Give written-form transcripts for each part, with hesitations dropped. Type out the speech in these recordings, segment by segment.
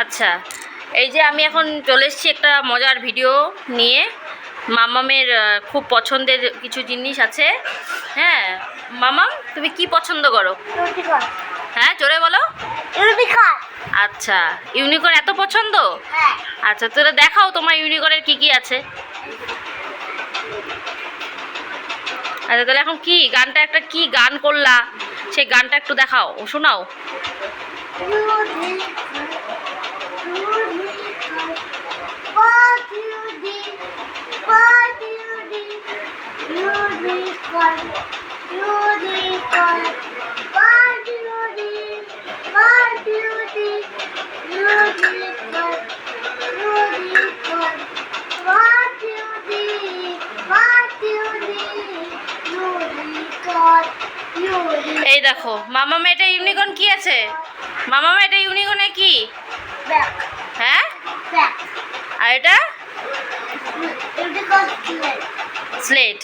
আচ্ছা, এই যে আমি এখন চলে এসেছি একটা মজার ভিডিও নিয়ে। মামামের খুব পছন্দের কিছু জিনিস আছে। হ্যাঁ মামাম, তুমি কি পছন্দ করো? হ্যাঁ জোরে বলো। আচ্ছা, ইউনিকর্ন এত পছন্দ? আচ্ছা তোরা দেখাও তোমার ইউনিকর্নের কি কি আছে। আচ্ছা তাহলে এখন কি গানটা, একটা কি গান করলা সেই গানটা একটু দেখাও, শোনাও। এই দেখো মামামে, এটা ইউনিকর্ন কি আছে? মামামে এটা ইউনিকর্নে কি? হ্যাঁ, আর এটা স্লেট,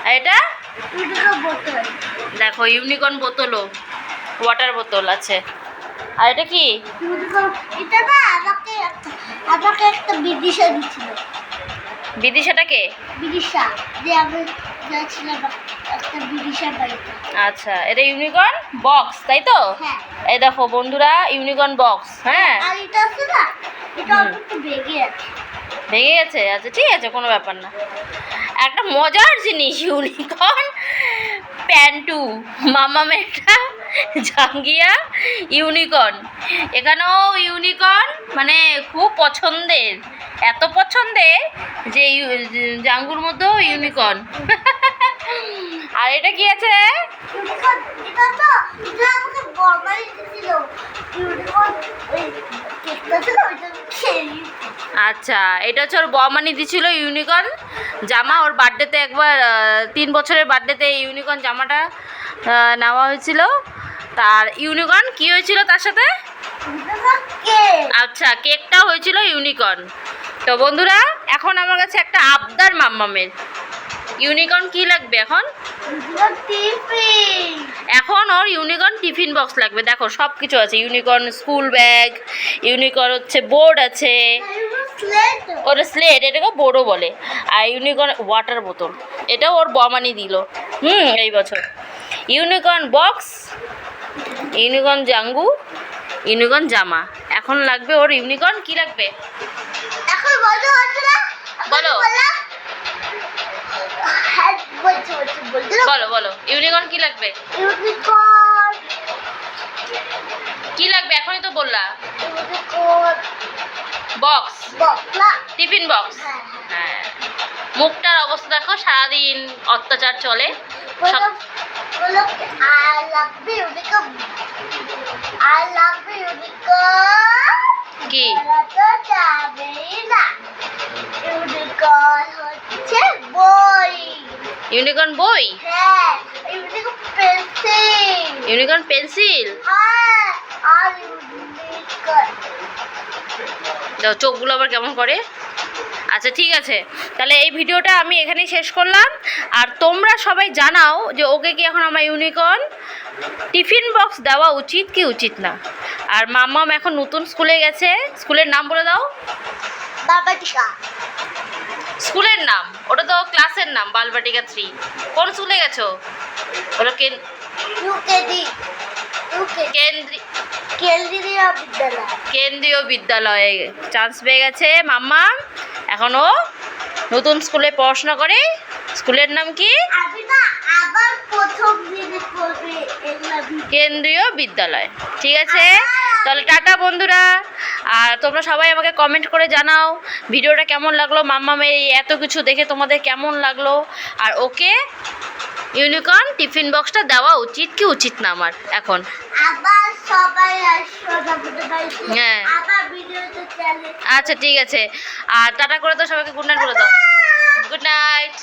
আর এটা দেখো ইউনিকর্ন বোতলও, ওয়াটার বোতল আছে। আর এটা কি? এটা না আমাকে একটা বিদিশা দিছিল। বিদিশাটাকে? বিদিশা যে আমি যাচ্ছিলাম একটা বিদিশা বাড়িতে। আচ্ছা, এটা ইউনিকর্ন বক্স তাই তো? হ্যাঁ। এই দেখো বন্ধুরা, ইউনিকর্ন বক্স। হ্যাঁ, আর এটা আছে না, এটা একটু ভেঙে আছে। ভেঙে গেছে? আচ্ছা ঠিক আছে, কোনো ব্যাপার না। একটা মজার জিনিস ইউনিকর্ন প্যান্টু, মামামেরটা জাঙ্গিয়া ইউনিকর্ন। এখানেও ইউনিকর্ন, মানে খুব পছন্দের, এত পছন্দের যে জাঙ্গুর মধ্যেও ইউনিকর্ন। আর এটা কি আছে? এটা তো এটা আমাকে বড়মাই দিছিল। ইউনিকর্ন ওই কেকটা ছিল, ওইটা খেয়ে। আচ্ছা, এটা হচ্ছে ওর বমানি দিছিল ইউনিকর্ন জামা। ওর বার্থডেতে একবার 3 বছরের বার্থডেতে ইউনিকর্ন জামাটা নেওয়া হয়েছিল। তার ইউনিকর্ন কি হয়েছিল তার সাথে? আচ্ছা, কেকটা হয়েছিল ইউনিকর্ন। তো বন্ধুরা, এখন আমার কাছে একটা আবদার মাম্মামের। ইউনিকর্ন কি লাগবে এখন? এখন ওর ইউনিকর্ন টিফিন বক্স লাগবে। দেখো সব কিছু আছে, ইউনিকর্ন স্কুল ব্যাগ, ইউনিকর্ন হচ্ছে বোর্ড আছে, ওটা স্লেট, এটাকে বোর্ডও বলে। আর ইউনিকর্ন ওয়াটার বোতল, এটাও ওর বমানি দিল এই বছর। ইউনিকর্ন বক্স, ইউনিকর্ন জাঙ্গু, ইউনিকর্ন জামা। এখন লাগবে ওর ইউনিকর্ন কি লাগবে এখন বলো, বলো হ্যাঁ বলো বলো, ইউনিকর্ন কি লাগবে? ইউনিকর্ন কি লাগবে এখনই তো বললা। ইউনিকর্ন বক্স, বকলা টিফিন বক্স। হ্যাঁ, মুখটার অবস্থা দেখো, সারাদিন অত্যাচার চলে। বলো I love unicorn, I love unicorn. কি তো যাবে না, ইউনিকর্ন হচ্ছে বই। ইউনিকর্ন বই? হ্যাঁ, ইউনিকর্ন পেন্সিল। Unicorn pencil? হ্যাঁ, আর ইউনিকর্ন চোখগুলো আবার কেমন করে। আচ্ছা ঠিক আছে, তাহলে এই ভিডিওটা আমি এখানেই শেষ করলাম। আর তোমরা সবাই জানাও যে ওকে কি এখন আমার ইউনিকর্ন টিফিন বক্স দেওয়া উচিত কি উচিত না। আর মাম্মাম এখন নতুন স্কুলে গেছে, স্কুলের নাম বলে দাও। বাবাটিকা স্কুলের নাম? ওটা তো ক্লাসের নাম, বালবাটিকা 3। কোন স্কুলে গেছো? ওটা ইউকেজি কেন্দ্রীয় বিদ্যালয়, কেন্দ্রীয় বিদ্যালয়ে চান্স পেয়ে গেছে মাম্মাম। এখন ও নতুন স্কুলে পড়াশোনা করে। স্কুলের নাম কি? আমি না আবার প্রথম দিনে পড়বে কেন্দ্রীয় বিদ্যালয়। ঠিক আছে, তাহলে টাটা বন্ধুরা। আর তোমরা সবাই আমাকে কমেন্ট করে জানাও ভিডিওটা কেমন লাগলো, মাম্মামের এই এত কিছু দেখে তোমাদের কেমন লাগলো। আর ওকে ইউনিকর্ন টিফিন বক্সটা দেওয়া উচিত কি উচিত না আমার এখন। আবার সবাই আসো আমাদের বাড়িতে। হ্যাঁ, আবার ভিডিওতে চলে। আচ্ছা ঠিক আছে। আর টাটা করে দাও সবাইকে, গুড নাইট বলে দাও। Good night.